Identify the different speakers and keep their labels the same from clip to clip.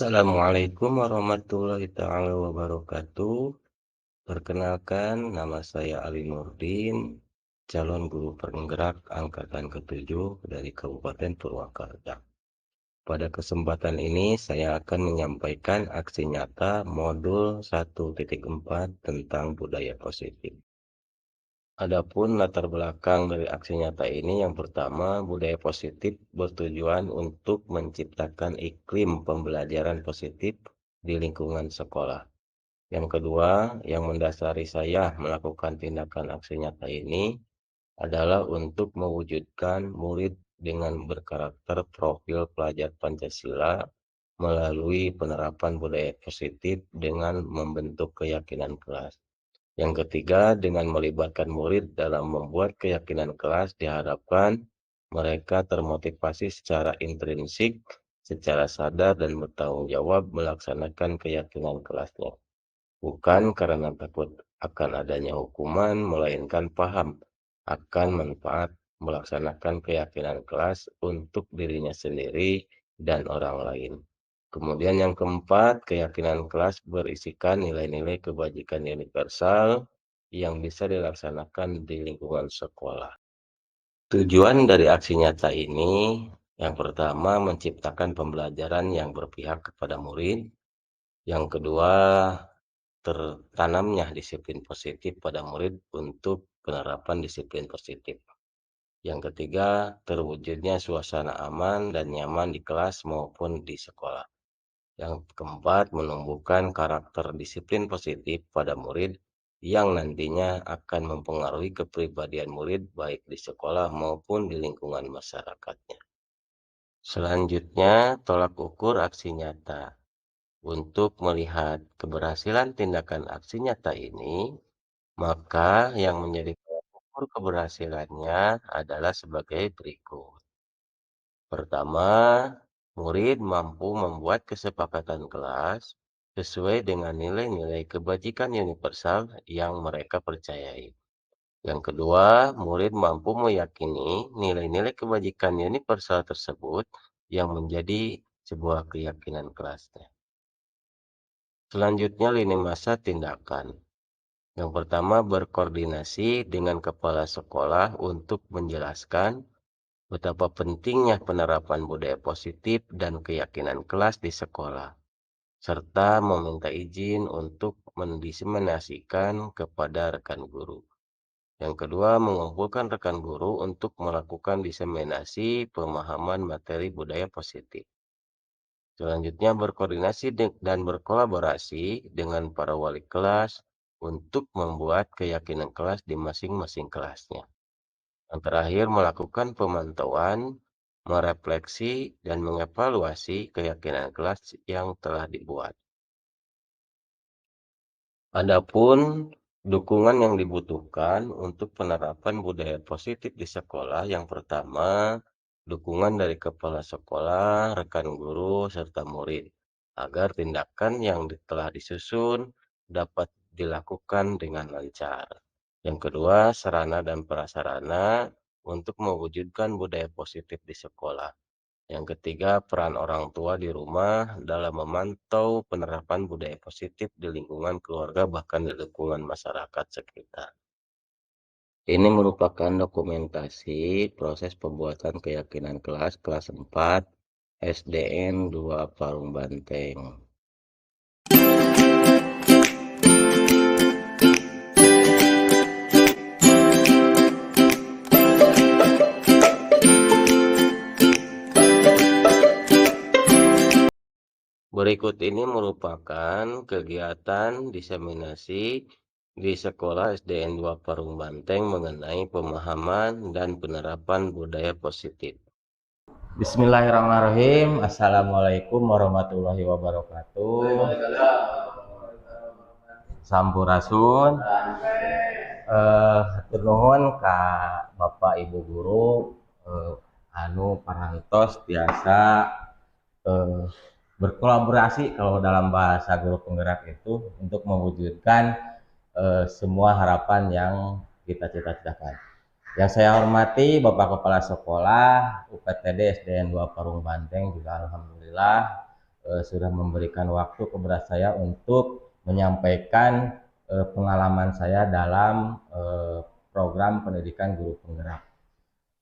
Speaker 1: Assalamualaikum warahmatullahi taala wabarakatuh. Perkenalkan, nama saya Ali Nurdin, calon guru penggerak angkatan ke-7 dari Kabupaten Purwakarta. Pada kesempatan ini saya akan menyampaikan aksi nyata modul 1.4 tentang budaya positif. Adapun latar belakang dari aksi nyata ini, yang pertama, budaya positif bertujuan untuk menciptakan iklim pembelajaran positif di lingkungan sekolah. Yang kedua, yang mendasari saya melakukan tindakan aksi nyata ini adalah untuk mewujudkan murid dengan berkarakter profil pelajar Pancasila melalui penerapan budaya positif dengan membentuk keyakinan kelas. Yang ketiga, dengan melibatkan murid dalam membuat keyakinan kelas, diharapkan mereka termotivasi secara intrinsik, secara sadar dan bertanggung jawab melaksanakan keyakinan kelasnya. Bukan karena takut akan adanya hukuman, melainkan paham akan manfaat melaksanakan keyakinan kelas untuk dirinya sendiri dan orang lain. Kemudian yang keempat, keyakinan kelas berisikan nilai-nilai kebajikan universal yang bisa dilaksanakan di lingkungan sekolah. Tujuan dari aksi nyata ini, yang pertama, menciptakan pembelajaran yang berpihak kepada murid. Yang kedua, tertanamnya disiplin positif pada murid untuk penerapan disiplin positif. Yang ketiga, terwujudnya suasana aman dan nyaman di kelas maupun di sekolah. Yang keempat, menumbuhkan karakter disiplin positif pada murid yang nantinya akan mempengaruhi kepribadian murid baik di sekolah maupun di lingkungan masyarakatnya. Selanjutnya, tolak ukur aksi nyata. Untuk melihat keberhasilan tindakan aksi nyata ini, maka yang menjadi tolak ukur keberhasilannya adalah sebagai berikut. Pertama, murid mampu membuat kesepakatan kelas sesuai dengan nilai-nilai kebajikan universal yang mereka percayai. Yang kedua, murid mampu meyakini nilai-nilai kebajikan universal tersebut yang menjadi sebuah keyakinan kelasnya. Selanjutnya, lini masa tindakan. Yang pertama, berkoordinasi dengan kepala sekolah untuk menjelaskan betapa pentingnya penerapan budaya positif dan keyakinan kelas di sekolah, serta meminta izin untuk mendiseminasikan kepada rekan guru. Yang kedua, mengumpulkan rekan guru untuk melakukan diseminasi pemahaman materi budaya positif. Selanjutnya, berkoordinasi dan berkolaborasi dengan para wali kelas untuk membuat keyakinan kelas di masing-masing kelasnya. Yang terakhir, melakukan pemantauan, merefleksi, dan mengevaluasi keyakinan kelas yang telah dibuat. Adapun dukungan yang dibutuhkan untuk penerapan budaya positif di sekolah, yang pertama, dukungan dari kepala sekolah, rekan guru, serta murid, agar tindakan yang telah disusun dapat dilakukan dengan lancar. Yang kedua, sarana dan prasarana untuk mewujudkan budaya positif di sekolah. Yang ketiga, peran orang tua di rumah dalam memantau penerapan budaya positif di lingkungan keluarga bahkan di lingkungan masyarakat sekitar. Ini merupakan dokumentasi proses pembuatan keyakinan kelas 4 SDN 2 Parung Banteng. Berikut ini merupakan kegiatan diseminasi di Sekolah SDN 2 Parung Banteng mengenai pemahaman dan penerapan budaya positif.
Speaker 2: Bismillahirrahmanirrahim. Assalamualaikum warahmatullahi wabarakatuh. Sampurasun. Hatur nuhun ka Bapak Ibu guru anu parantos biasa berkolaborasi kalau dalam bahasa guru penggerak itu untuk mewujudkan semua harapan yang kita cita-citakan. Yang saya hormati Bapak Kepala Sekolah UPTD SDN 2 Parung Banteng juga alhamdulillah sudah memberikan waktu kepada saya untuk menyampaikan pengalaman saya dalam program pendidikan guru penggerak.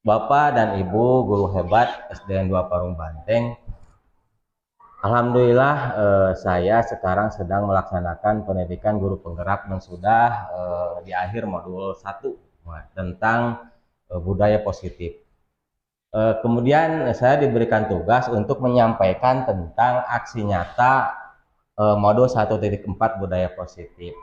Speaker 2: Bapak dan Ibu guru hebat SDN 2 Parung Banteng, alhamdulillah saya sekarang sedang melaksanakan pendidikan guru penggerak dan sudah di akhir modul 1 tentang budaya positif. Kemudian saya diberikan tugas untuk menyampaikan tentang aksi nyata modul 1.4 budaya positif.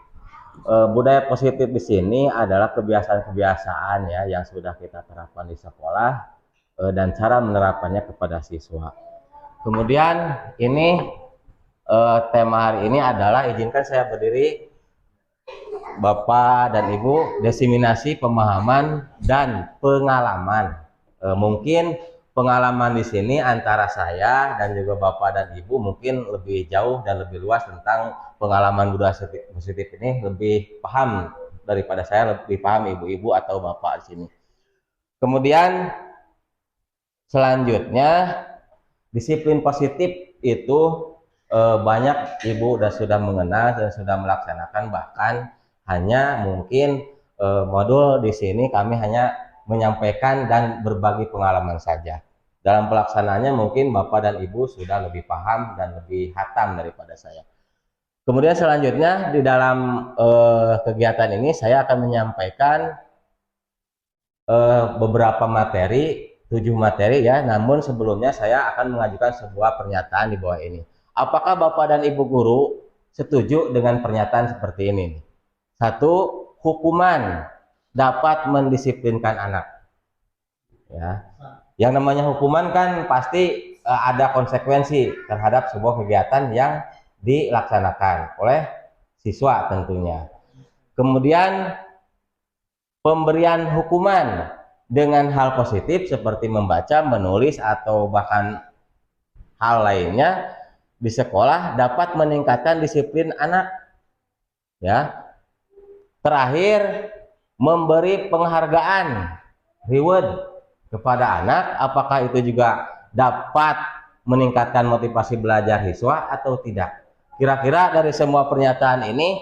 Speaker 2: Budaya positif di sini adalah kebiasaan-kebiasaan ya yang sudah kita terapkan di sekolah dan cara menerapkannya kepada siswa. Kemudian ini tema hari ini adalah, izinkan saya berdiri, Bapak dan Ibu, diseminasi pemahaman dan pengalaman. Mungkin pengalaman di sini antara saya dan juga Bapak dan Ibu mungkin lebih jauh dan lebih luas tentang pengalaman budaya positif ini, lebih paham daripada saya, lebih paham Ibu-ibu atau Bapak di sini. Kemudian selanjutnya disiplin positif itu banyak Ibu sudah mengenal dan sudah melaksanakan, bahkan hanya mungkin modul di sini kami hanya menyampaikan dan berbagi pengalaman saja. Dalam pelaksanaannya mungkin Bapak dan Ibu sudah lebih paham dan lebih hatam daripada saya. Kemudian selanjutnya di dalam kegiatan ini saya akan menyampaikan beberapa materi, 7 materi ya. Namun sebelumnya saya akan mengajukan sebuah pernyataan di bawah ini. Apakah Bapak dan Ibu guru setuju dengan pernyataan seperti ini? 1. Hukuman dapat mendisiplinkan anak. Ya, yang namanya hukuman kan pasti ada konsekuensi terhadap sebuah kegiatan yang dilaksanakan oleh siswa tentunya. Kemudian pemberian hukuman dengan hal positif seperti membaca, menulis atau bahkan hal lainnya di sekolah dapat meningkatkan disiplin anak. Ya. Terakhir, memberi penghargaan, reward kepada anak, apakah itu juga dapat meningkatkan motivasi belajar siswa atau tidak? Kira-kira dari semua pernyataan ini,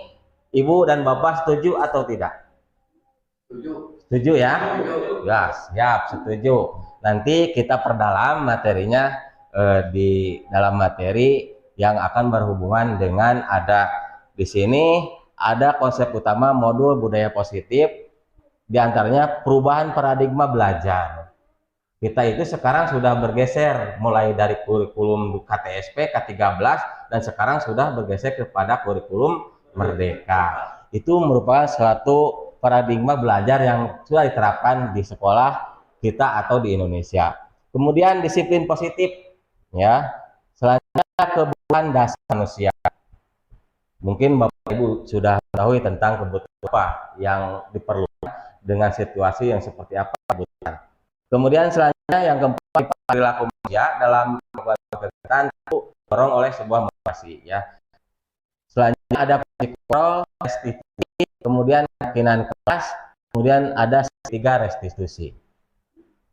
Speaker 2: Ibu dan Bapak setuju atau tidak? Setuju ya? Ya, siap, setuju. Nanti kita perdalam materinya di dalam materi yang akan berhubungan dengan ada di sini ada konsep utama modul budaya positif, diantaranya perubahan paradigma belajar. Kita itu sekarang sudah bergeser mulai dari kurikulum KTSP K13 dan sekarang sudah bergeser kepada kurikulum Merdeka. Itu merupakan suatu paradigma belajar yang sudah diterapkan di sekolah kita atau di Indonesia. Kemudian disiplin positif ya. Selanjutnya kebutuhan dasar manusia. Mungkin Bapak Ibu sudah mengetahui tentang kebutuhan apa yang diperlukan dengan situasi yang seperti apa kebutuhan. Kemudian selanjutnya yang keempat, perilaku manusia dalam kegiatan itu dorong oleh sebuah motivasi ya. Selanjutnya ada kontrol, restitusi, kemudian keyakinan kelas, kemudian ada 3 restitusi.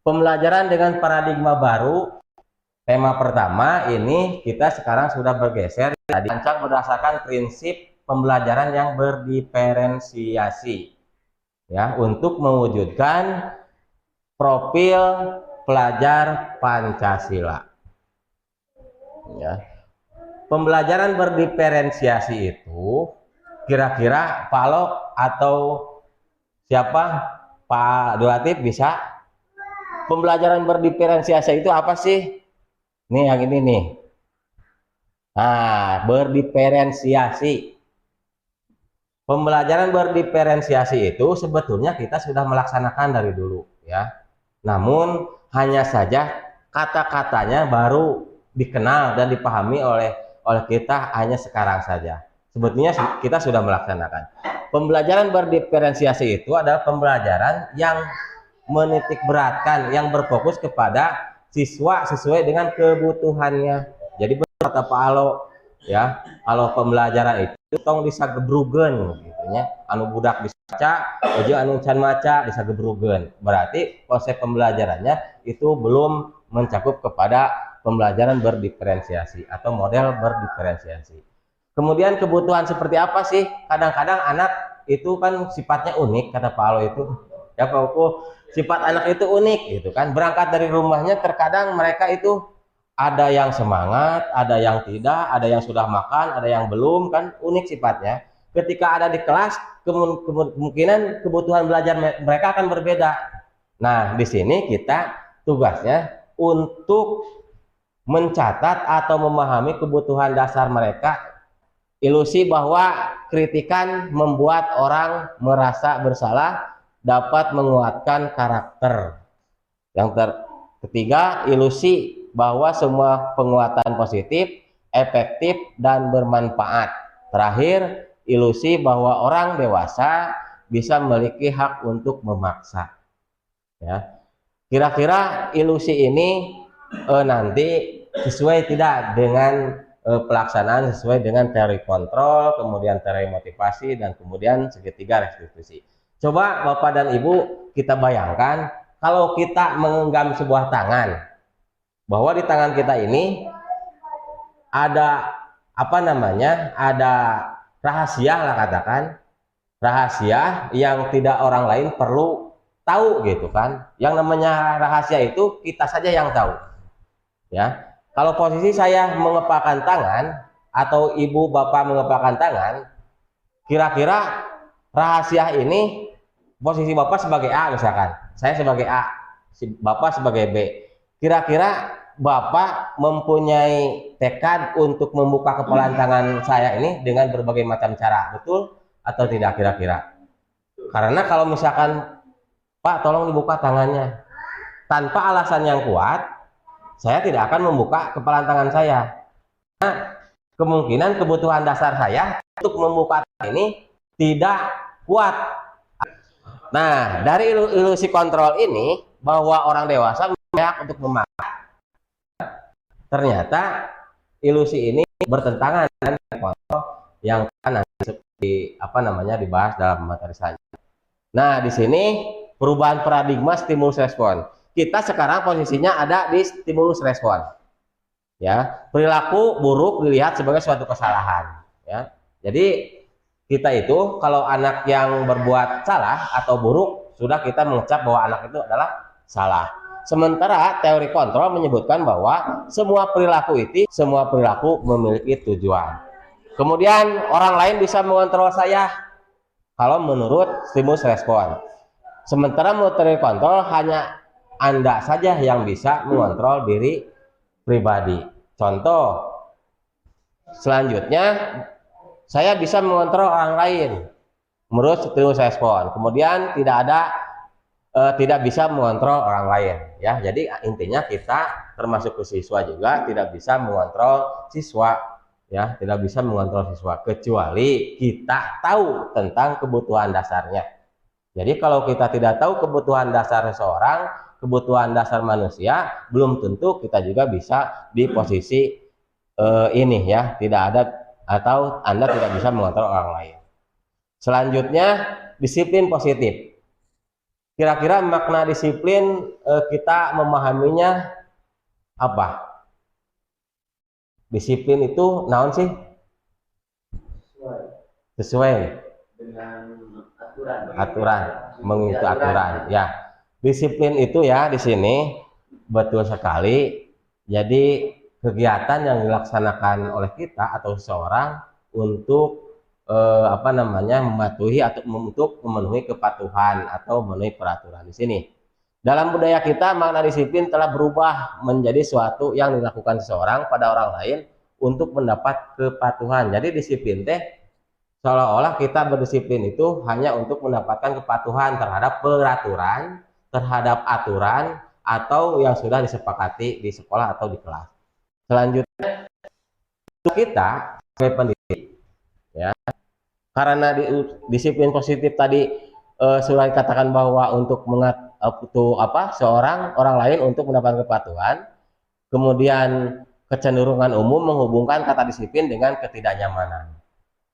Speaker 2: Pembelajaran dengan paradigma baru. Tema pertama ini kita sekarang sudah bergeser dirancang berdasarkan prinsip pembelajaran yang berdiferensiasi ya, untuk mewujudkan profil pelajar Pancasila. Ya. Pembelajaran berdiferensiasi itu kira-kira Pak Alok atau siapa, Pak Duatif bisa? Pembelajaran berdiferensiasi itu apa sih? Nih yang ini nih. Nah, berdiferensiasi. Pembelajaran berdiferensiasi itu sebetulnya kita sudah melaksanakan dari dulu ya. Namun hanya saja kata-katanya baru dikenal dan dipahami oleh kita hanya sekarang saja. Sebetulnya kita sudah melaksanakan. Pembelajaran berdiferensiasi itu adalah pembelajaran yang menitik beratkan, yang berfokus kepada siswa sesuai dengan kebutuhannya. Jadi kata Pak Alo ya, kalau pembelajaran itu tong disagebrugen gitu nya, anu budak bisa baca, ojo anu can maca disagebrugen. Berarti konsep pembelajarannya itu belum mencakup kepada pembelajaran berdiferensiasi atau model berdiferensiasi. Kemudian kebutuhan seperti apa sih? Kadang-kadang anak itu kan sifatnya unik, kata Pak Alo itu. Ya Pak Uku, sifat anak itu unik gitu kan. Berangkat dari rumahnya terkadang mereka itu ada yang semangat, ada yang tidak, ada yang sudah makan, ada yang belum, kan unik sifatnya. Ketika ada di kelas, kemungkinan kebutuhan belajar mereka akan berbeda. Nah, di sini kita tugasnya untuk mencatat atau memahami kebutuhan dasar mereka. Ilusi bahwa kritikan membuat orang merasa bersalah dapat menguatkan karakter. Yang ketiga, ilusi bahwa semua penguatan positif, efektif, dan bermanfaat. Terakhir, ilusi bahwa orang dewasa bisa memiliki hak untuk memaksa. Ya, kira-kira ilusi ini nanti sesuai tidak dengan pelaksanaan sesuai dengan teori kontrol, kemudian teori motivasi, dan kemudian segitiga restitusi. Coba Bapak dan Ibu kita bayangkan kalau kita menggenggam sebuah tangan, bahwa di tangan kita ini ada apa namanya, ada rahasia lah, katakan rahasia yang tidak orang lain perlu tahu gitu kan. Yang namanya rahasia itu kita saja yang tahu. Ya, kalau posisi saya mengepakkan tangan atau ibu bapak mengepakkan tangan, kira-kira rahasia ini posisi bapak sebagai A misalkan, saya sebagai A, bapak sebagai B. Kira-kira bapak mempunyai tekad untuk membuka kepalan tangan saya ini dengan berbagai macam cara, betul atau tidak kira-kira? Karena kalau misalkan Pak tolong dibuka tangannya, tanpa alasan yang kuat, saya tidak akan membuka kepalan tangan saya. Nah, kemungkinan kebutuhan dasar saya untuk membuka ini tidak kuat. Nah, dari ilusi kontrol ini bahwa orang dewasa memiliki hak untuk memaksa, ternyata ilusi ini bertentangan dengan kontrol yang kan seperti apa namanya dibahas dalam materi selanjutnya. Nah, di sini perubahan paradigma stimulus respon. Kita sekarang posisinya ada di stimulus respon. Ya, perilaku buruk dilihat sebagai suatu kesalahan. Ya, jadi kita itu kalau anak yang berbuat salah atau buruk sudah kita mengecap bahwa anak itu adalah salah. Sementara teori kontrol menyebutkan bahwa semua perilaku memiliki tujuan. Kemudian orang lain bisa mengontrol saya kalau menurut stimulus respon. Sementara menurut teori kontrol hanya Anda saja yang bisa mengontrol diri pribadi. Contoh, selanjutnya saya bisa mengontrol orang lain menurut stimulus respon. Kemudian tidak bisa mengontrol orang lain. Ya, jadi intinya kita termasuk ke siswa juga tidak bisa mengontrol siswa. Ya, tidak bisa mengontrol siswa kecuali kita tahu tentang kebutuhan dasarnya. Jadi kalau kita tidak tahu kebutuhan dasar seseorang, kebutuhan dasar manusia, belum tentu kita juga bisa di posisi ini ya, tidak ada atau Anda tidak bisa mengontrol orang lain. Selanjutnya, disiplin positif. Kira-kira makna disiplin kita memahaminya apa? Disiplin itu naon sih? Sesuai dengan aturan, mengikuti aturan. Ya, disiplin itu ya di sini betul sekali. Jadi kegiatan yang dilaksanakan oleh kita atau seseorang untuk mematuhi atau untuk memenuhi kepatuhan atau memenuhi peraturan. Di sini dalam budaya kita makna disiplin telah berubah menjadi suatu yang dilakukan seseorang pada orang lain untuk mendapat kepatuhan. Jadi disiplin teh seolah-olah kita berdisiplin itu hanya untuk mendapatkan kepatuhan terhadap peraturan, terhadap aturan atau yang sudah disepakati di sekolah atau di kelas. Selanjutnya kita sebagai pendidik ya, karena disiplin positif tadi sudah dikatakan bahwa untuk seorang orang lain untuk mendapatkan kepatuhan, kemudian kecenderungan umum menghubungkan kata disiplin dengan ketidaknyamanan.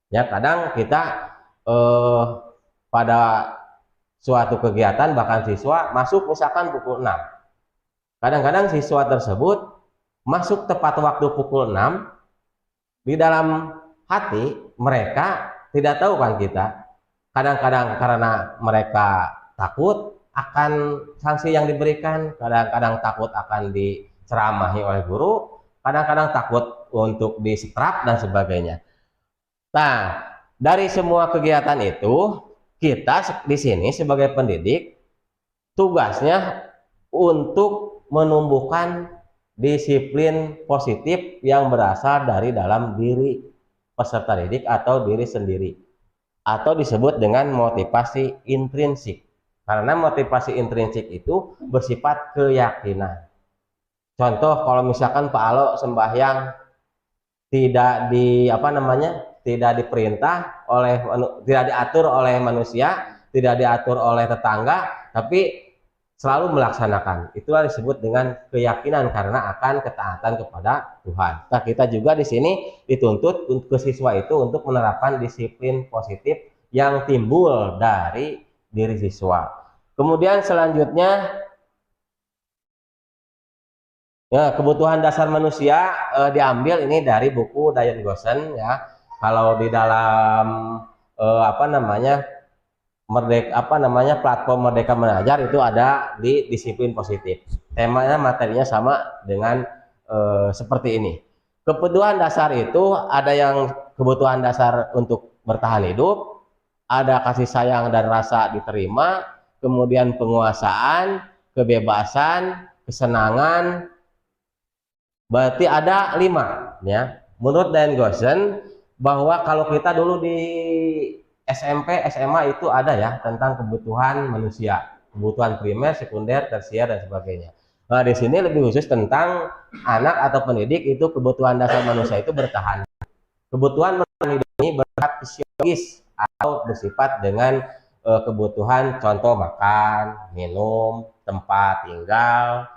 Speaker 2: Ya, kadang kita pada suatu kegiatan bahkan siswa masuk misalkan pukul 6. Kadang-kadang siswa tersebut masuk tepat waktu pukul 6, di dalam hati mereka tidak tahu kan kita. Kadang-kadang karena mereka takut akan sanksi yang diberikan, kadang-kadang takut akan diceramahi oleh guru, kadang-kadang takut untuk disetrap dan sebagainya. Nah, dari semua kegiatan itu, kita di sini sebagai pendidik tugasnya untuk menumbuhkan disiplin positif yang berasal dari dalam diri peserta didik atau diri sendiri, atau disebut dengan motivasi intrinsik. Karena motivasi intrinsik itu bersifat keyakinan. Contoh, kalau misalkan Pak Alo sembahyang tidak tidak diperintah oleh, tidak diatur oleh manusia, tidak diatur oleh tetangga, tapi selalu melaksanakan. Itulah disebut dengan keyakinan karena akan ketaatan kepada Tuhan. Nah, kita juga di sini dituntut untuk siswa itu untuk menerapkan disiplin positif yang timbul dari diri siswa. Kemudian selanjutnya, ya, kebutuhan dasar manusia diambil ini dari buku Diane Gossen, ya. Kalau di dalam platform Merdeka Mengajar itu ada di disiplin positif. Temanya, materinya sama dengan seperti ini. Kebutuhan dasar itu ada yang kebutuhan dasar untuk bertahan hidup, ada kasih sayang dan rasa diterima, kemudian penguasaan, kebebasan, kesenangan. Berarti ada 5, ya. Menurut Diane Gossen, bahwa kalau kita dulu di SMP, SMA itu ada ya tentang kebutuhan manusia, kebutuhan primer, sekunder, tersier dan sebagainya. Nah, di sini lebih khusus tentang anak atau pendidik itu kebutuhan dasar manusia itu bertahan. Kebutuhan bertahan hidup ini bersifat fisiologis atau bersifat dengan kebutuhan, contoh makan, minum, tempat tinggal,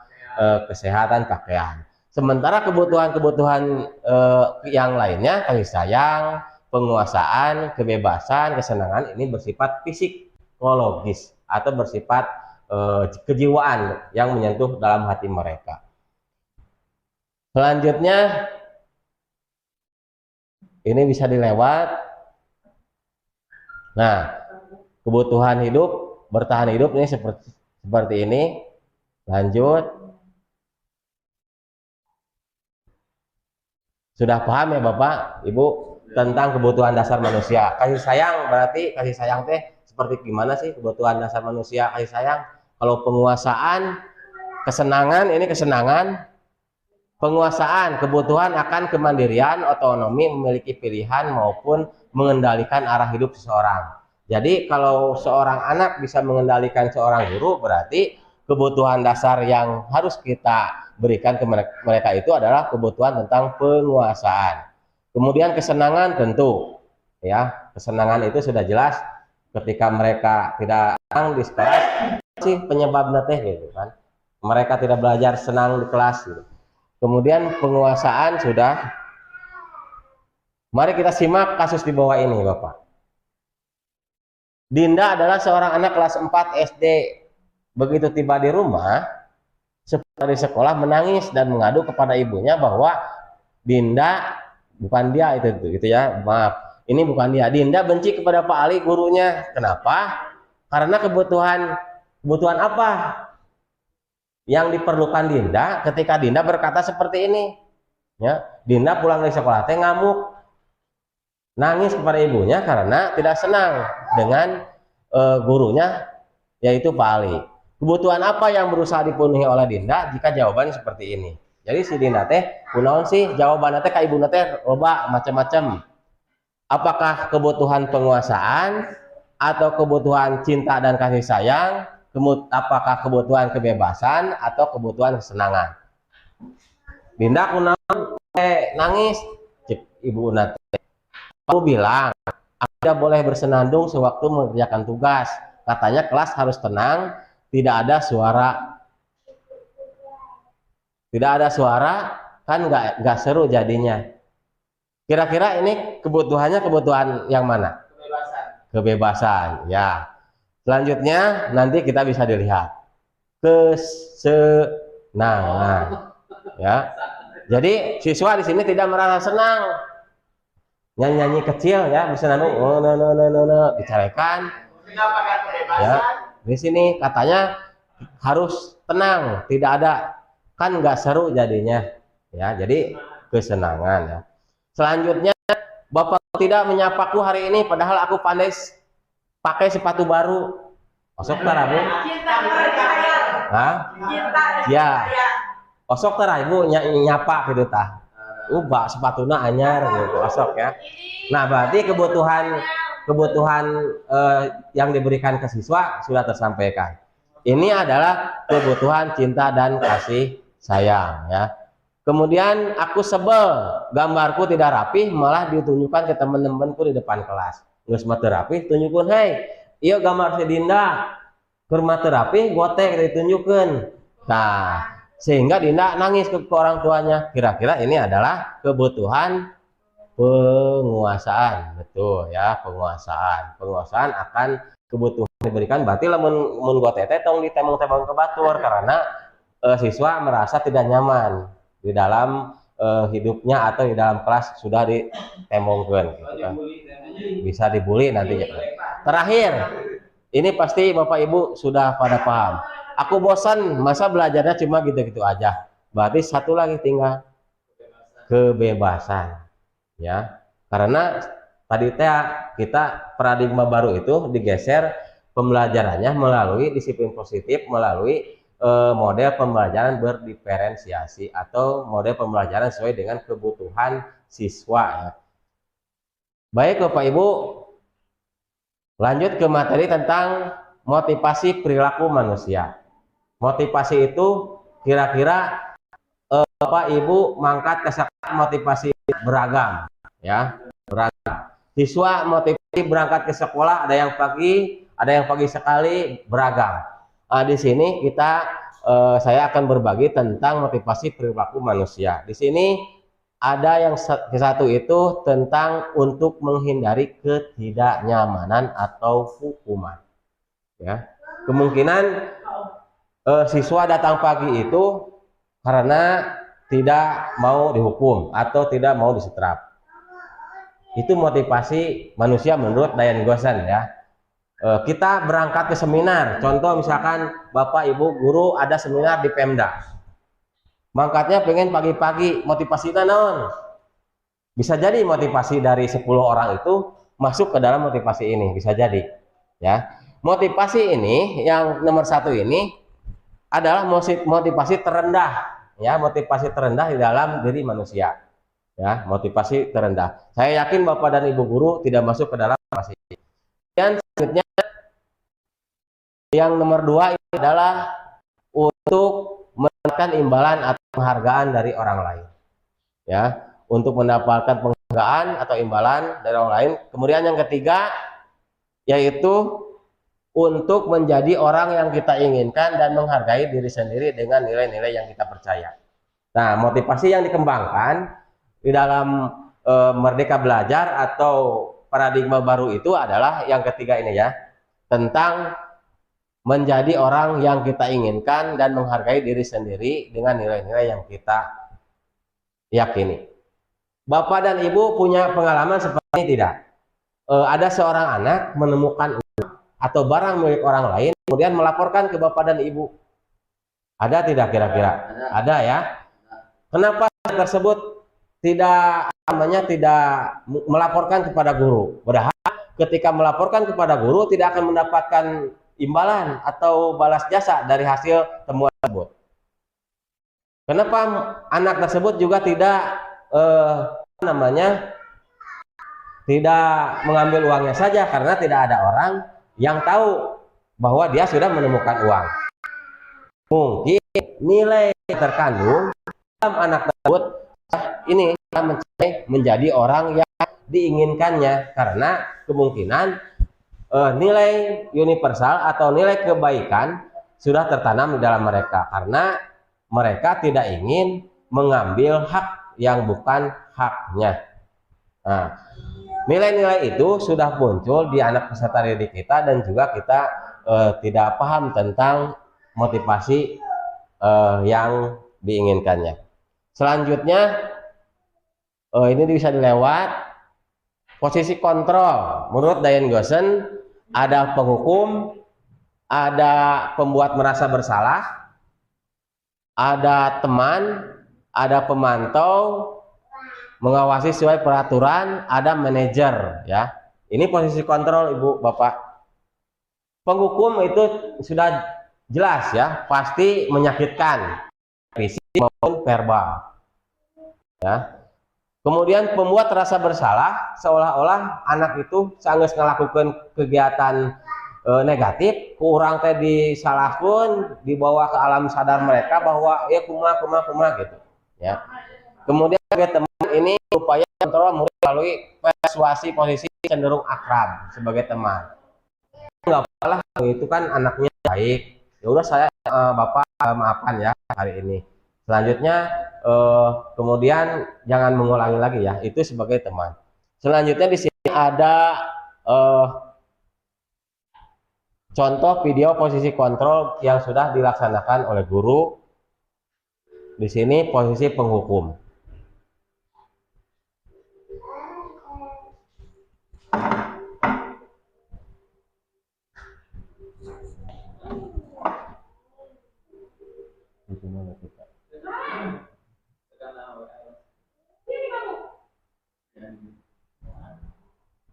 Speaker 2: kesehatan, pakaian. Sementara kebutuhan-kebutuhan yang lainnya, kasih sayang, penguasaan, kebebasan, kesenangan, ini bersifat psikologis atau bersifat kejiwaan yang menyentuh dalam hati mereka. Selanjutnya, ini bisa dilewat. Nah, kebutuhan hidup, bertahan hidup ini seperti ini. Lanjut. Sudah paham ya Bapak, Ibu tentang kebutuhan dasar manusia. Kasih sayang, berarti kasih sayang teh seperti gimana sih kebutuhan dasar manusia kasih sayang? Kalau penguasaan, kesenangan, ini kesenangan. Penguasaan, kebutuhan akan kemandirian, otonomi, memiliki pilihan maupun mengendalikan arah hidup seseorang. Jadi kalau seorang anak bisa mengendalikan seorang guru, berarti kebutuhan dasar yang harus kita berikan ke mereka itu adalah kebutuhan tentang penguasaan. Kemudian kesenangan tentu, ya, kesenangan itu sudah jelas ketika mereka tidak senang di sekolah sih penyebabnya teh gitu kan. Mereka tidak belajar senang di kelas gitu. Kemudian penguasaan sudah. Mari kita simak kasus di bawah ini, Bapak. Dinda adalah seorang anak kelas 4 SD. Begitu tiba di rumah, dari sekolah menangis dan mengadu kepada ibunya bahwa Dinda, bukan dia itu ya, maaf, ini bukan dia. Dinda benci kepada Pak Ali gurunya. Kenapa? Karena kebutuhan apa yang diperlukan Dinda ketika Dinda berkata seperti ini, ya. Dinda pulang dari sekolah teh ngamuk, nangis kepada ibunya karena tidak senang dengan gurunya, yaitu Pak Ali. Kebutuhan apa yang berusaha dipenuhi oleh Dinda jika jawabannya seperti ini? Jadi si Dinda teh kunaon sih jawabannya teh ka ibuna teh loba macam-macam. Apakah kebutuhan penguasaan atau kebutuhan cinta dan kasih sayang? Apakah kebutuhan kebebasan atau kebutuhan kesenangan? Dinda kunaon nangis, cek ibuna teh. Aku bilang, aku tidak boleh bersenandung sewaktu mengerjakan tugas. Katanya kelas harus tenang, tidak ada suara, kan nggak seru jadinya. Kira-kira ini kebutuhan yang mana? Kebebasan, ya. Selanjutnya nanti kita bisa dilihat kesenangan, ya. Jadi siswa di sini tidak merasa senang, nyanyi-nyanyi kecil ya, misalnya dicarekan ya. Di sini katanya harus tenang, tidak ada, kan nggak seru jadinya ya. Jadi kesenangan ya. Selanjutnya, Bapak tidak menyapaku hari ini padahal aku pandai pakai sepatu baru. Osok tarabu? Hah? Ya. Osok tarabu nyapa gitu tah. Ubah sepatuna anyar gitu osok ya. Nah, berarti kebutuhan yang diberikan ke siswa sudah tersampaikan. Ini adalah kebutuhan cinta dan kasih sayang ya. Kemudian aku sebel, gambarku tidak rapi, malah ditunjukkan ke teman-temanku di depan kelas. Nggak mah rapi, tunjukkan, hey, iya gambar si Dinda, kurma terapi, gotek ditunjukkan. Nah, sehingga Dinda nangis ke orang tuanya. Kira-kira ini adalah kebutuhan penguasaan, betul ya, penguasaan. Penguasaan akan kebutuhan diberikan. Berarti mun gotek tong ditemong-temong ke batur karena siswa merasa tidak nyaman di dalam hidupnya atau di dalam kelas sudah ditemongkan gitu kan. Bisa dibully nantinya. Terakhir, ini pasti Bapak Ibu sudah pada paham. Aku bosan, masa belajarnya cuma gitu-gitu aja. Berarti satu lagi tinggal kebebasan ya. Karena tadi kita paradigma baru itu digeser pembelajarannya melalui disiplin positif, melalui model pembelajaran berdiferensiasi atau model pembelajaran sesuai dengan kebutuhan siswa ya. Baik Bapak Ibu, lanjut ke materi tentang motivasi perilaku manusia. Motivasi itu kira-kira Bapak Ibu mangkat ke motivasi beragam ya, beragam. Siswa motivasi berangkat ke sekolah ada yang pagi sekali, beragam. Di sini saya akan berbagi tentang motivasi perilaku manusia. Di sini ada yang satu itu tentang untuk menghindari ketidaknyamanan atau hukuman. Ya, kemungkinan siswa datang pagi itu karena tidak mau dihukum atau tidak mau disetrap. Itu motivasi manusia menurut Diane Gossen ya. Kita berangkat ke seminar, contoh misalkan Bapak Ibu guru ada seminar di Pemda, mangkatnya pengen pagi-pagi, motivasinya naon? Bisa jadi motivasi dari 10 orang itu masuk ke dalam motivasi ini, bisa jadi ya. Motivasi ini yang nomor 1 ini adalah motivasi terendah ya, motivasi terendah di dalam diri manusia ya, motivasi terendah. Saya yakin Bapak dan Ibu guru tidak masuk ke dalam motivasi. Dan selanjutnya yang nomor 2 ini adalah untuk mendapatkan imbalan atau penghargaan dari orang lain ya, untuk mendapatkan penghargaan atau imbalan dari orang lain. Kemudian yang ketiga yaitu untuk menjadi orang yang kita inginkan dan menghargai diri sendiri dengan nilai-nilai yang kita percaya. Nah, motivasi yang dikembangkan di dalam Merdeka Belajar atau paradigma baru itu adalah yang ketiga ini ya, tentang menjadi orang yang kita inginkan dan menghargai diri sendiri dengan nilai-nilai yang kita yakini. Bapak dan Ibu punya pengalaman seperti ini tidak? Ada seorang anak menemukan uang atau barang milik orang lain, kemudian melaporkan ke Bapak dan Ibu. Ada tidak kira-kira? Ada ya. Kenapa tersebut tidak melaporkan kepada guru? Padahal ketika melaporkan kepada guru tidak akan mendapatkan imbalan atau balas jasa dari hasil temuan tersebut. Kenapa anak tersebut juga tidak tidak mengambil uangnya saja? Karena tidak ada orang yang tahu bahwa dia sudah menemukan uang. Mungkin nilai terkandung dalam anak tersebut ini menjadi orang yang diinginkannya, karena kemungkinan nilai universal atau nilai kebaikan sudah tertanam di dalam mereka, karena mereka tidak ingin mengambil hak yang bukan haknya. Nah, nilai-nilai itu sudah muncul di anak peserta didik kita, dan juga kita tidak paham tentang motivasi yang diinginkannya. Selanjutnya ini bisa dilewat. Posisi kontrol menurut Dian Goosen ada penghukum, ada pembuat merasa bersalah, ada teman, ada pemantau, mengawasi sesuai peraturan, ada manajer ya. Ini posisi kontrol Ibu Bapak. Penghukum itu sudah jelas ya, pasti menyakitkan fisik maupun verbal ya. Kemudian pembuat rasa bersalah seolah-olah anak itu sangat melakukan kegiatan negatif, kurang teh disalahkan, dibawa ke alam sadar mereka bahwa ya kuma gitu ya. Kemudian sebagai teman ini upaya kontrol murid melalui persuasi posisi cenderung akrab sebagai teman. Nggak apa-apa, itu kan anaknya baik. Ya udah saya Bapak maafkan ya hari ini. Selanjutnya kemudian jangan mengulangi lagi ya, itu sebagai teman. Selanjutnya di sini ada contoh video posisi kontrol yang sudah dilaksanakan oleh guru. Di sini posisi penghukum.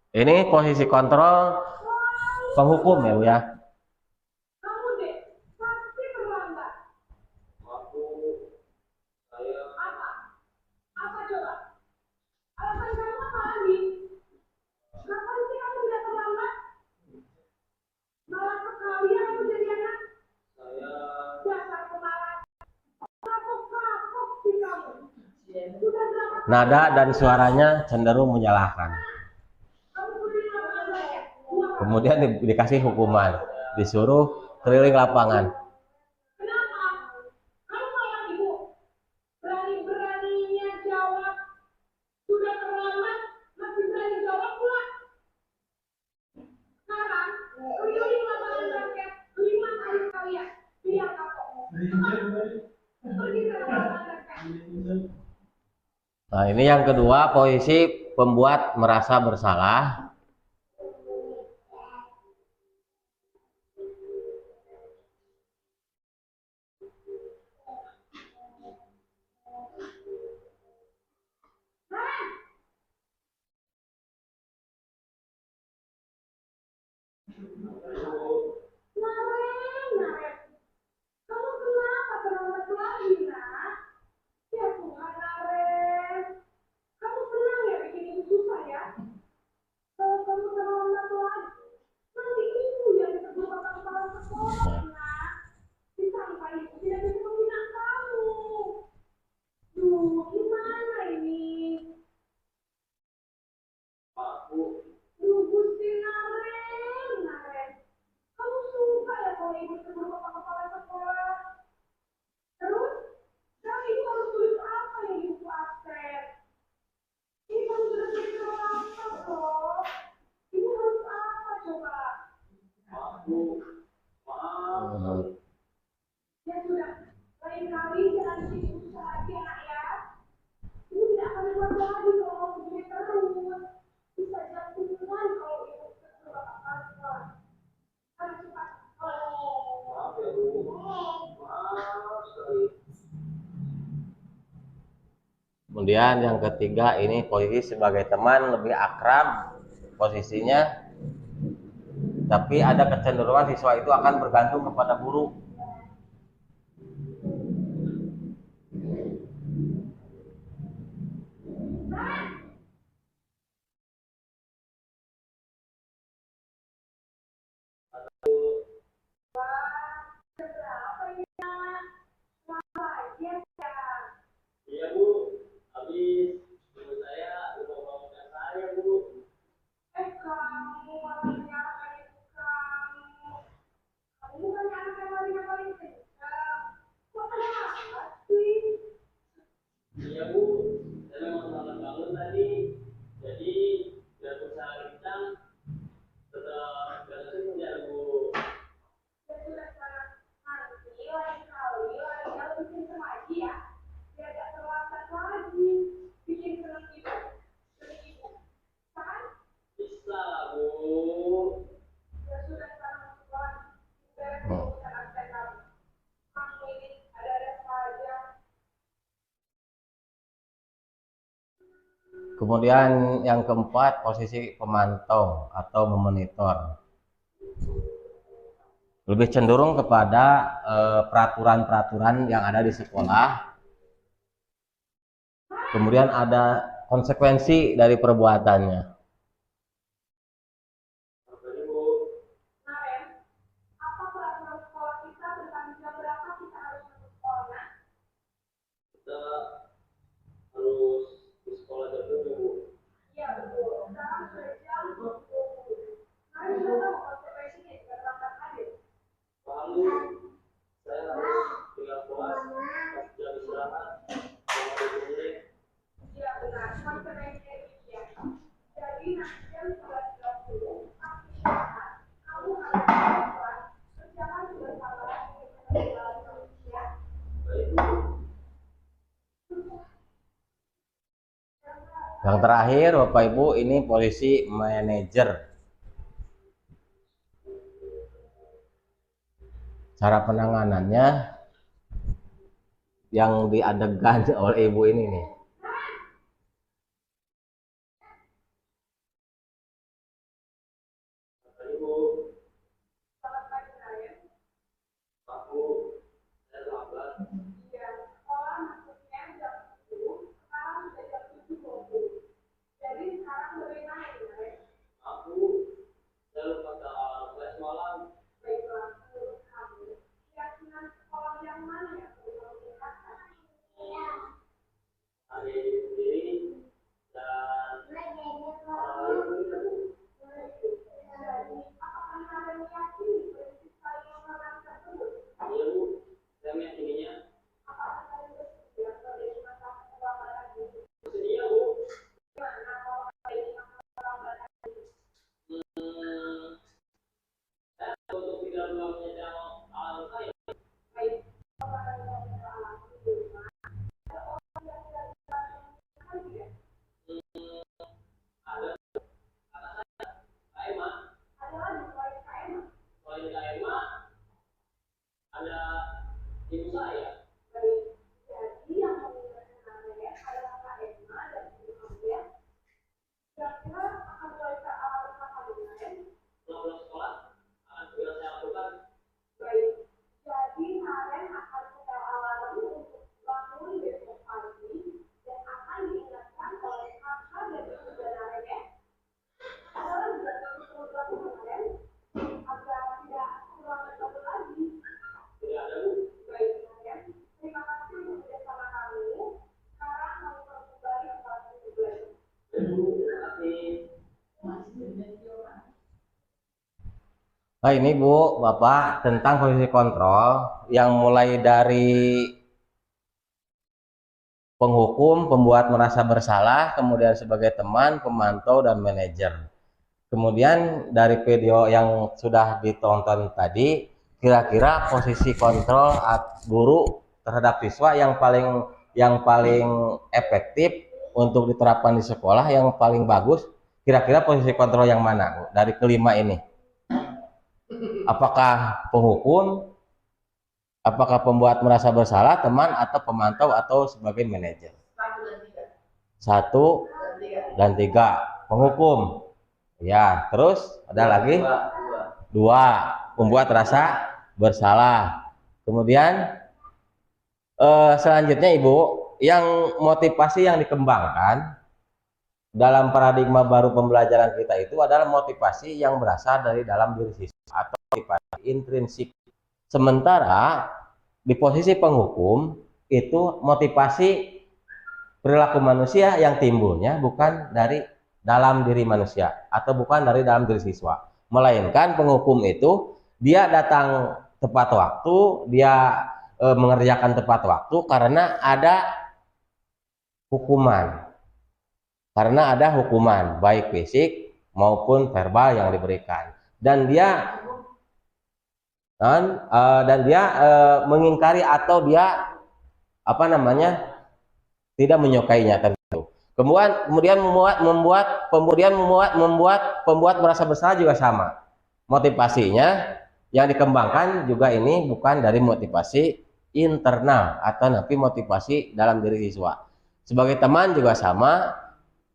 Speaker 2: Ini posisi kontrol penghukum ya Bu ya. Nada dan suaranya cenderung menyalahkan. Kemudian dikasih hukuman, disuruh keliling lapangan. Nah, ini yang kedua, posisi pembuat merasa bersalah. Kemudian yang ketiga ini posisi sebagai teman lebih akrab posisinya, tapi ada kecenderungan siswa itu akan bergantung kepada guru.
Speaker 3: Iya Bu, habis guru saya lupa bawa saya Bu. Kamu malah nyalakan ibu kamu. Kamu bukan anak yang lari
Speaker 2: Kemudian yang keempat, posisi pemantau atau memonitor. Lebih cenderung kepada peraturan-peraturan yang ada di sekolah. Kemudian ada konsekuensi dari perbuatannya.
Speaker 3: Bapak Ibu,
Speaker 4: Kemarin, apa peraturan sekolah kita tentang jam berapa kita harus masuk sekolah?
Speaker 3: kita harus di sekolah jam 7, Bu.
Speaker 4: Iya betul. Sekarang sudah jam 20. Kemarin sudah tahu konsekuensinya jika terlambat hadir.
Speaker 3: Paham, Bu? Saya harus tinggal kelas pas jam istirahat 20 menit.
Speaker 4: Iya benar. Konsekuensinya demikian. Jadi nanti jam 11.30 pasti istirahat. Kamu harus masuk kelas. Kerjakan tugas tambahan untuk mengenai manusia.
Speaker 3: Baik, Bu.
Speaker 2: Yang terakhir, Bapak Ibu, ini posisi manajer. Cara penanganannya yang diadegan oleh Ibu ini nih.
Speaker 3: Bapak Ibu,
Speaker 4: Selamat pagi Ryan.
Speaker 3: Pak Bu, saya terlambat.
Speaker 4: Iya, sekolah masuknya jam 10, sekarang sudah jam 7.20. Jadi sekarang bagaimana ini, Ryan?
Speaker 3: Maaf, Bu, saya lupa ke alarm saya semalam.
Speaker 4: Baiklah, menurut kamu, keyakinan sekolah yang mana yang perlu kamu tingkatkan?
Speaker 3: Hari sendiri dan orang lain, Bu.
Speaker 4: Jadi, apakah Anda meyakini prinsip saling menghormati tersebut?
Speaker 3: Iya, Bu, saya meyakininya.
Speaker 4: Apakah kalian bersedia sebagai masalah keterlambatan ini?
Speaker 3: Bersedia, Bu.
Speaker 4: Gimana kalau kalian masalah keterlambatan ini?
Speaker 3: Saya untuk tidak ulangnya alarm saya.
Speaker 4: Baik, kalau kalian mau beralaman di rumah, ada orang yang tidak bisa menyenangkan tidak?
Speaker 3: Ada kata saya, Kak Emma,
Speaker 4: Ada lagi selain KM?
Speaker 3: selain Kak Emma, ada ibu saya.
Speaker 4: Baik, jadi yang mengingatkan Anda adalah Kak Emma dan Ibu Kalian. Kira-kira akan mulai ke alam apa kalian?
Speaker 3: Setelah pulang sekolah, akan segera saya lakukan.
Speaker 4: Baik, jadi Karen akan setel alarm untuk bangun besok pagi dan akan diingatkan oleh kakak dan ibu dan Karen ya. Ada lagi yang perlu dilakukan Karen agar tidak terlambat satu lagi.
Speaker 3: Tidak ada, Bu.
Speaker 4: Baik Karen, terima kasih untuk kerjasama kamu. Sekarang kamu perlu kembali ke kelas 17.
Speaker 3: Baik, Bu, terima kasih.
Speaker 2: Nah ini Bu, Bapak, tentang posisi kontrol yang mulai dari penghukum, pembuat merasa bersalah, kemudian sebagai teman, pemantau, dan manajer. Kemudian dari video yang sudah ditonton tadi, kira-kira posisi kontrol guru terhadap siswa yang paling efektif untuk diterapkan di sekolah, yang paling bagus, kira-kira posisi kontrol yang mana Bu, dari kelima ini? Apakah penghukum, apakah pembuat merasa bersalah, teman, atau pemantau, atau sebagai manajer? 1 dan 3 penghukum. Ya, terus ada lagi 2 pembuat rasa bersalah. Kemudian selanjutnya Ibu, yang motivasi yang dikembangkan dalam paradigma baru pembelajaran kita itu adalah motivasi yang berasal dari dalam diri siswa atau motivasi intrinsik. Sementara di posisi penghukum itu motivasi perilaku manusia yang timbulnya bukan dari dalam diri manusia atau bukan dari dalam diri siswa, melainkan penghukum itu dia datang tepat waktu, dia mengerjakan tepat waktu karena ada hukuman. Karena ada hukuman baik fisik maupun verbal yang diberikan, dan dia mengingkari atau dia tidak menyukainya tentu. Kemudian membuat pembuat merasa bersalah juga sama. Motivasinya yang dikembangkan juga ini bukan dari motivasi internal atau tapi motivasi dalam diri siswa. Sebagai teman juga sama.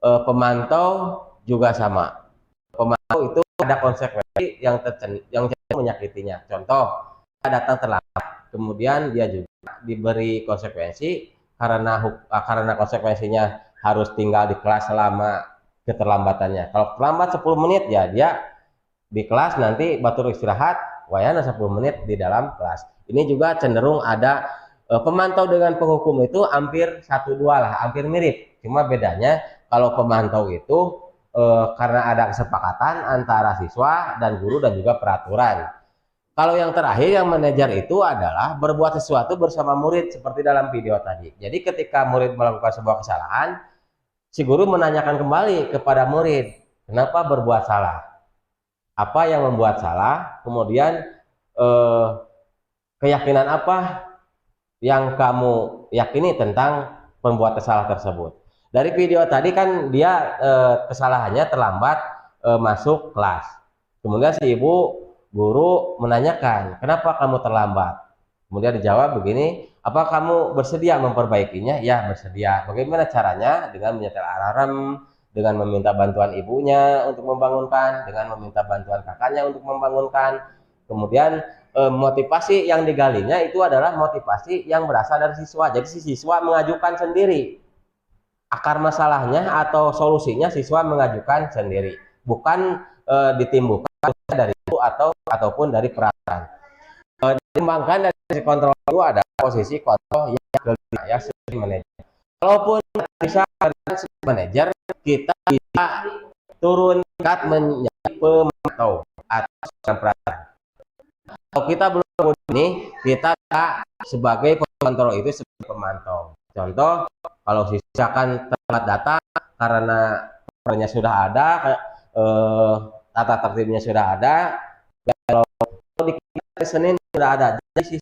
Speaker 2: pemantau juga sama. Pemantau itu ada konsekuensi yang cenderung menyakitinya. Contoh, dia datang terlambat, kemudian dia juga diberi konsekuensi karena konsekuensinya harus tinggal di kelas selama keterlambatannya. Kalau terlambat 10 menit ya dia di kelas nanti batur istirahat, wayana 10 menit di dalam kelas. Ini juga cenderung ada pemantau dengan penghukum itu hampir 1-2 lah, hampir mirip. Cuma bedanya kalau pemantau itu karena ada kesepakatan antara siswa dan guru dan juga peraturan. Kalau yang terakhir yang manajer itu adalah berbuat sesuatu bersama murid seperti dalam video tadi. Jadi ketika murid melakukan sebuah kesalahan, si guru menanyakan kembali kepada murid, kenapa berbuat salah? Apa yang membuat salah? Kemudian keyakinan apa yang kamu yakini tentang pembuat kesalahan tersebut? Dari video tadi kan dia kesalahannya terlambat masuk kelas. Kemudian si ibu guru menanyakan, kenapa kamu terlambat? Kemudian dijawab begini, apa kamu bersedia memperbaikinya? Ya, bersedia. Bagaimana caranya? Dengan menyetel alarm, dengan meminta bantuan ibunya untuk membangunkan, dengan meminta bantuan kakaknya untuk membangunkan. Kemudian motivasi yang digalinya itu adalah motivasi yang berasal dari siswa. Jadi si siswa mengajukan sendiri. Akar masalahnya atau solusinya siswa mengajukan sendiri. Bukan ditimbulkan dari itu ataupun dari peraturan. Dikembangkan dari sisi kontrol itu ada posisi kontrol yang kelima ya, sebagai manajer. Kalaupun bisa sebagai manajer, kita bisa turun tingkat menjadi pemantau atas peraturan. Kalau kita belum ini, kita sebagai pengontrol itu sebagai pemantau. Contoh, kalau misalkan telat datang karena peraturannya sudah ada, tata tertibnya sudah ada, kalau di Senin sudah ada. Jadi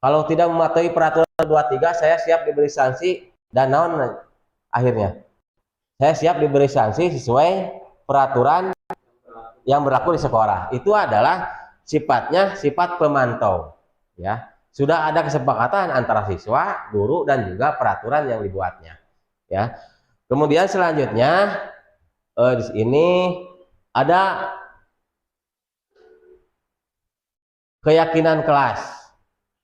Speaker 2: kalau tidak mematuhi peraturan 23, saya siap diberi sanksi dan naon akhirnya. Saya siap diberi sanksi sesuai peraturan yang berlaku di sekolah. Itu adalah sifatnya sifat pemantau, ya. Sudah ada kesepakatan antara siswa, guru dan juga peraturan yang dibuatnya, ya. Kemudian selanjutnya di sini ada keyakinan kelas,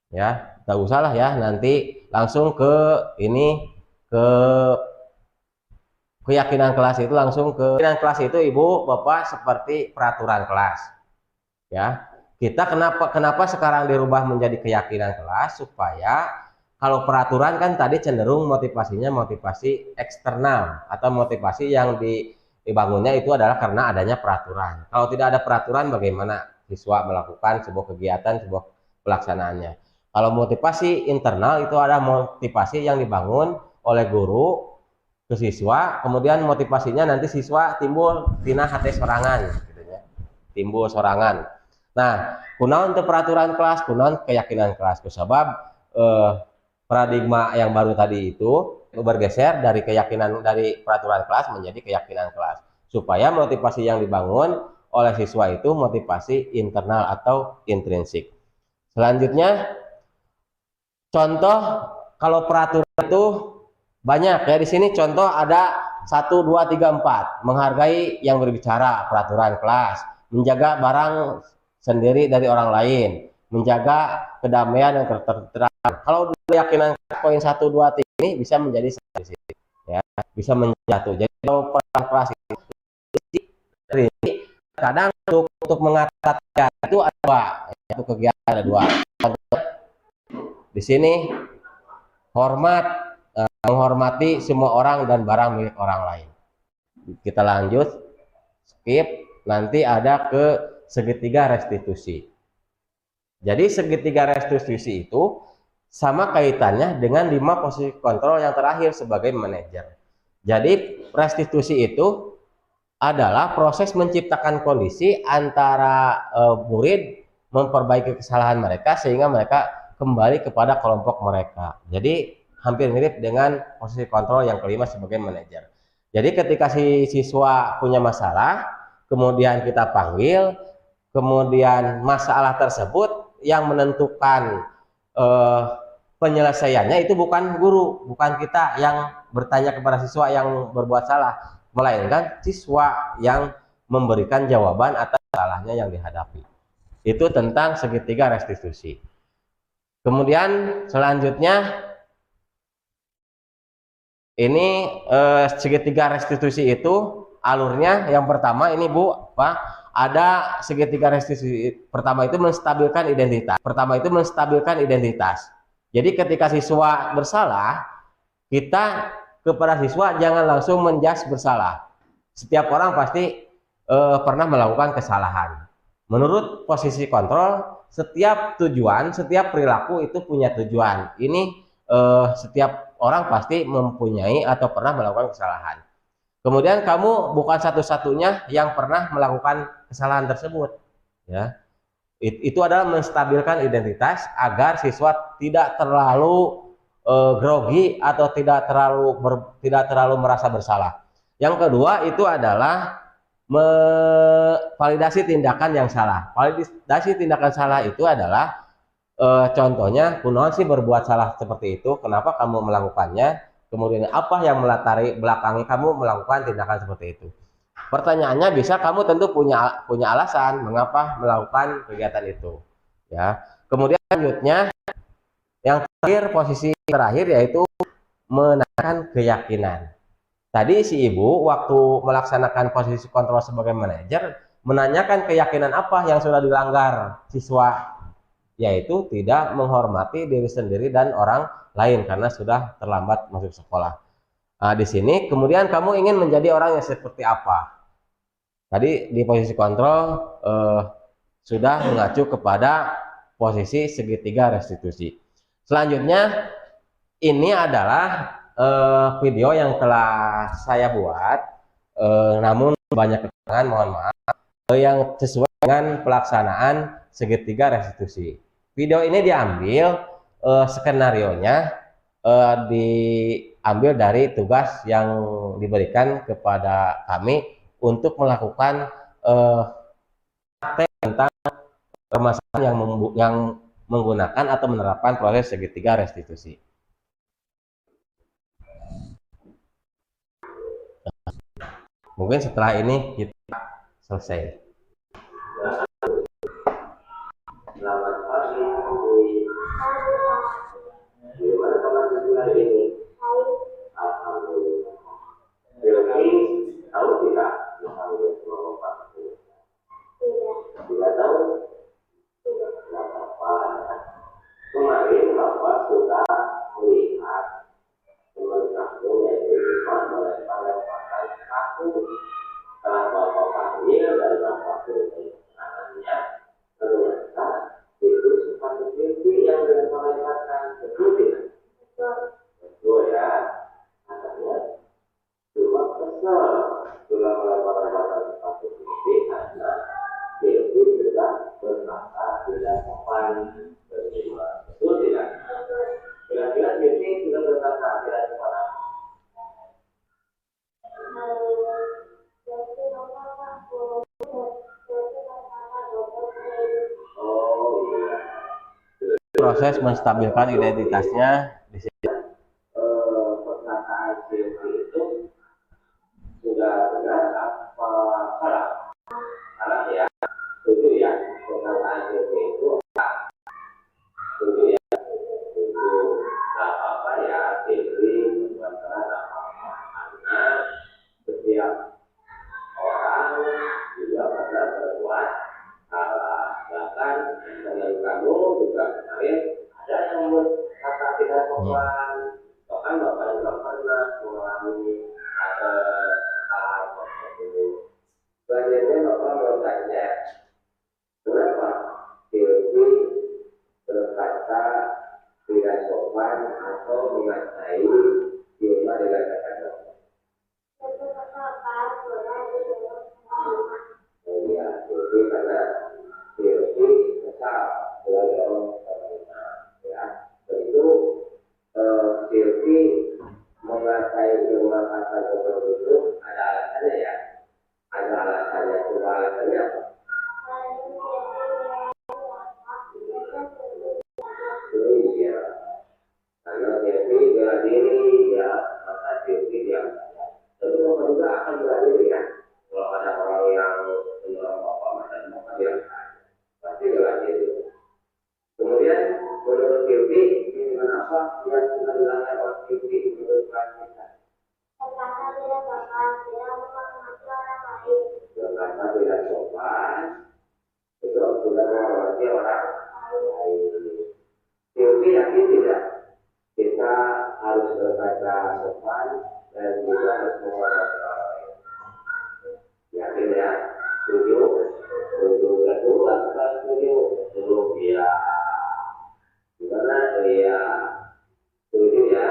Speaker 2: ya. Tak usah lah ya, nanti langsung ke ini, ke keyakinan kelas itu langsung ke keyakinan kelas itu ibu bapak seperti peraturan kelas, ya. Kita kenapa sekarang dirubah menjadi keyakinan kelas? Supaya kalau peraturan kan tadi cenderung motivasinya motivasi eksternal atau motivasi yang dibangunnya itu adalah karena adanya peraturan. Kalau tidak ada peraturan, bagaimana siswa melakukan sebuah kegiatan, sebuah pelaksanaannya? Kalau motivasi internal itu ada motivasi yang dibangun oleh guru ke siswa, kemudian motivasinya nanti siswa timbul tina hati sorangan, gitu ya. Timbul sorangan. Nah, kunaon untuk peraturan kelas, kunaon keyakinan kelas. Sebab paradigma yang baru tadi itu bergeser dari keyakinan dari peraturan kelas menjadi keyakinan kelas. Supaya motivasi yang dibangun oleh siswa itu motivasi internal atau intrinsik. Selanjutnya, contoh kalau peraturan itu banyak ya, di sini contoh ada 1, 2, 3, 4. Menghargai yang berbicara, peraturan kelas. Menjaga barang sendiri dari orang lain, menjaga kedamaian dan ketertiban. Kalau keyakinan poin 1, 2, 3 ini bisa menjadi sanksi, ya, bisa menjatuh. Jadi kalau peraturan kelas ini kadang untuk mengatakan itu ada dua, itu kegiatan ada dua. Di sini menghormati semua orang dan barang milik orang lain. Kita lanjut, skip. Nanti ada ke segitiga restitusi. Jadi segitiga restitusi itu sama kaitannya dengan 5 posisi kontrol yang terakhir sebagai manajer. Jadi restitusi itu adalah proses menciptakan kondisi antara murid memperbaiki kesalahan mereka sehingga mereka kembali kepada kelompok mereka. Jadi hampir mirip dengan posisi kontrol yang kelima sebagai manajer. Jadi ketika si siswa punya masalah, kemudian kita panggil, kemudian masalah tersebut yang menentukan penyelesaiannya itu bukan guru, bukan kita yang bertanya kepada siswa yang berbuat salah, melainkan siswa yang memberikan jawaban atas salahnya yang dihadapi. Itu tentang segitiga restitusi. Kemudian selanjutnya ini segitiga restitusi itu alurnya yang pertama ini Bu, Pak, ada segitiga restitusi pertama itu menstabilkan identitas. Jadi ketika siswa bersalah, kita kepada siswa jangan langsung menjas bersalah. Setiap orang pasti pernah melakukan kesalahan. Menurut posisi kontrol, setiap tujuan, setiap perilaku itu punya tujuan. Ini setiap orang pasti mempunyai atau pernah melakukan kesalahan. Kemudian kamu bukan satu-satunya yang pernah melakukan kesalahan tersebut. Ya, itu adalah menstabilkan identitas agar siswa tidak terlalu grogi atau tidak terlalu merasa bersalah. Yang kedua itu adalah validasi tindakan yang salah. Validasi tindakan salah itu adalah contohnya, kunaon sih berbuat salah seperti itu, kenapa kamu melakukannya, kemudian apa yang melatari belakangi kamu melakukan tindakan seperti itu. Pertanyaannya bisa kamu tentu punya alasan mengapa melakukan kegiatan itu. Ya. Kemudian selanjutnya yang terakhir, posisi terakhir yaitu menanyakan keyakinan. Tadi si ibu waktu melaksanakan posisi kontrol sebagai manajer menanyakan keyakinan apa yang sudah dilanggar siswa, yaitu tidak menghormati diri sendiri dan orang lain karena sudah terlambat masuk sekolah. Nah, di sini kemudian kamu ingin menjadi orang yang seperti apa? Tadi di posisi kontrol sudah mengacu kepada posisi segitiga restitusi. Selanjutnya ini adalah video yang telah saya buat, namun banyak kekurangan, mohon maaf, yang sesuai dengan pelaksanaan segitiga restitusi. Video ini diambil skenarionya diambil dari tugas yang diberikan kepada kami untuk melakukan praktek tentang permasalahan yang menggunakan atau menerapkan proses segitiga restitusi. Mungkin setelah ini kita selesai.
Speaker 5: Selamat pagi, gimana kabar hari ini? Alhamdulillah. Jadi, tahu tidak dipanggil sama Bapak? Tidak tahu? Tidak apa-apa. Kemarin Bapak sudah melihat teman kamu yaitu Iman melemparkan kaku. Setelah Bapak panggil dan Bapak beri keterangannya, ternyata itu sepatu pipi yang dilemparkan. Betul tidak? Betul ya. Katanya cuma kesel sudah melemparkan sepatu pipi karena pipi sudah berkata tidak sopan. Betul tidak? Kira-kira pipi sudah berkata tidak sopan.
Speaker 2: Proses menstabilkan identitasnya di sini.
Speaker 5: Perkataan Silvi itu sudah benar apa salah? Salah ya. Setuju ya. Perkataan Silvi itu setuju ya. Setuju. Tidak apa-apa ya. Silvi membuat salah tidak apa-apa. Karena setiap orang juga pernah berbuat salah. Bahkan dengan kamu juga kemarin ada yang berkata tidak sopan. Bahkan Bapak juga pernah mengalami kesalahan tersebut. Selanjutnya Bapak bertanya, kenapa Silvi berkata tidak sopan atau mengatai Silva dengan kata sopan? Ya, Silvi karena Silvi kesal sebagai orang terhina, ya. Tentu Silvi mengatai Silva kata sopan itu ada alasannya ya. Ada alasannya, coba alasannya apa? Oh iya, bela diri ya, maka Silvi diam saja. Tentu Bapak juga akan bela diri kan. Kalau ada orang yang menyerang Bapak dan Bapak diam saja, pasti bela diri. Kemudian menurut Silvi, dengan apa yang sudah dilanggar oleh Silvi menurut kita?
Speaker 4: Karena tidak sopan, tidak menghormati orang lain.
Speaker 5: Karena tidak sopan, itu sudah menghormati orang lain. Silvi yakin tidak? Kita harus berkata sopan dan juga harus menghormati orang lain. Yakin ya? Setuju? Setuju. Kedua, setuju. Setuju ya. Gimana ya? Setuju ya?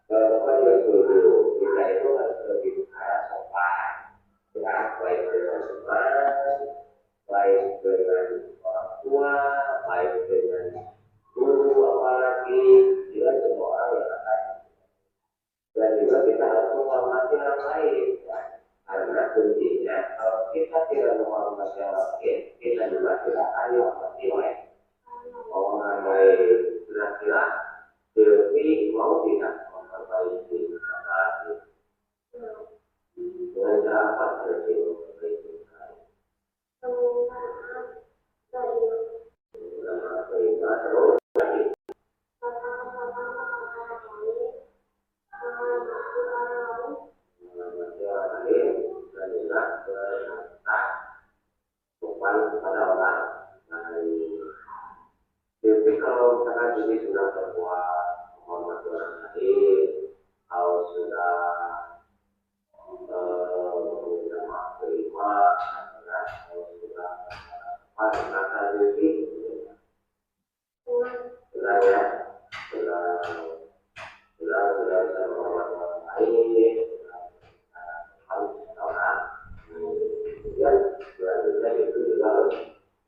Speaker 5: Kalau Bapak juga setuju, kita itu harus lebih sopan. Ya, baik dengan teman, baik dengan orang tua, baik dengan guru, apalagi dengan semua orang yang akan. Dan juga kita harus menghormati orang lain. Ya. Karena kuncinya, kalau kita tidak menghormati orang lain, kita juga tidak akan dihormati oleh orang lain. Kira-kira Silvi mau tidak memperbaiki kesalahan dengan cara apa Silvi memperbaiki kesalahan? Terima terus lagi. Menghormati orang lain dan juga berkata sopan kepada orang lain. Jadi kalau misalkan ini sudah berbuat menghormati orang lain, kalau sudah meminta maaf terima, kalau sudah melakukan diri, sudah ya, sudah bisa menghormati orang lain, harus orang. Kemudian selanjutnya itu juga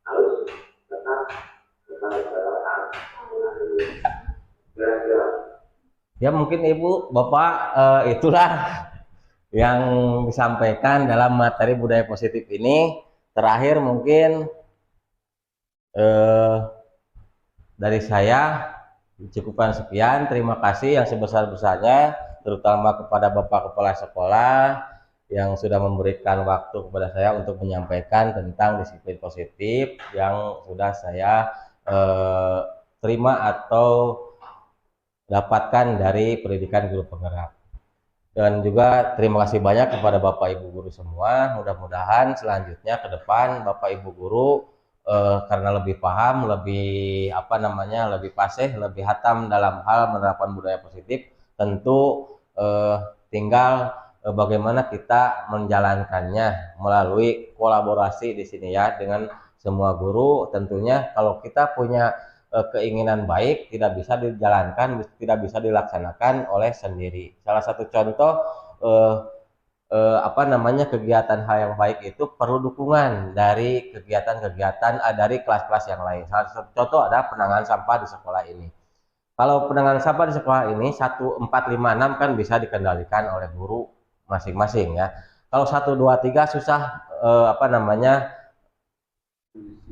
Speaker 5: harus tetap
Speaker 2: Ya mungkin Ibu, Bapak itulah yang disampaikan dalam materi budaya positif ini. Terakhir mungkin dari saya cukupkan sekian. Terima kasih yang sebesar-besarnya, terutama kepada Bapak Kepala Sekolah yang sudah memberikan waktu kepada saya untuk menyampaikan tentang disiplin positif yang sudah saya terima atau dapatkan dari pendidikan guru penggerak. Dan juga terima kasih banyak kepada Bapak Ibu guru semua. Mudah-mudahan selanjutnya ke depan Bapak Ibu guru karena lebih paham, lebih lebih fasih, lebih hatam dalam hal menerapkan budaya positif. Tentu tinggal bagaimana kita menjalankannya melalui kolaborasi di sini ya dengan semua guru. Tentunya kalau kita punya keinginan baik tidak bisa dijalankan, tidak bisa dilaksanakan oleh sendiri. Salah satu contoh kegiatan hal yang baik itu perlu dukungan dari kegiatan-kegiatan dari kelas-kelas yang lain. Salah satu contoh ada penanganan sampah di sekolah ini. Kalau penanganan sampah di sekolah ini 1, 4, 5, 6 kan bisa dikendalikan oleh guru masing-masing ya. Kalau 1, 2, 3 susah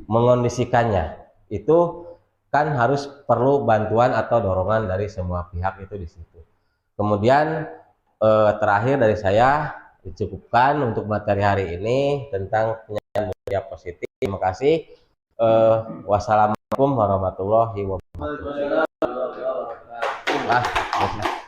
Speaker 2: mengondisikannya. Itu kan harus perlu bantuan atau dorongan dari semua pihak itu di situ. Kemudian terakhir dari saya dicukupkan untuk materi hari ini tentang penyampaian budaya positif. Terima kasih. Wassalamualaikum warahmatullahi wabarakatuh.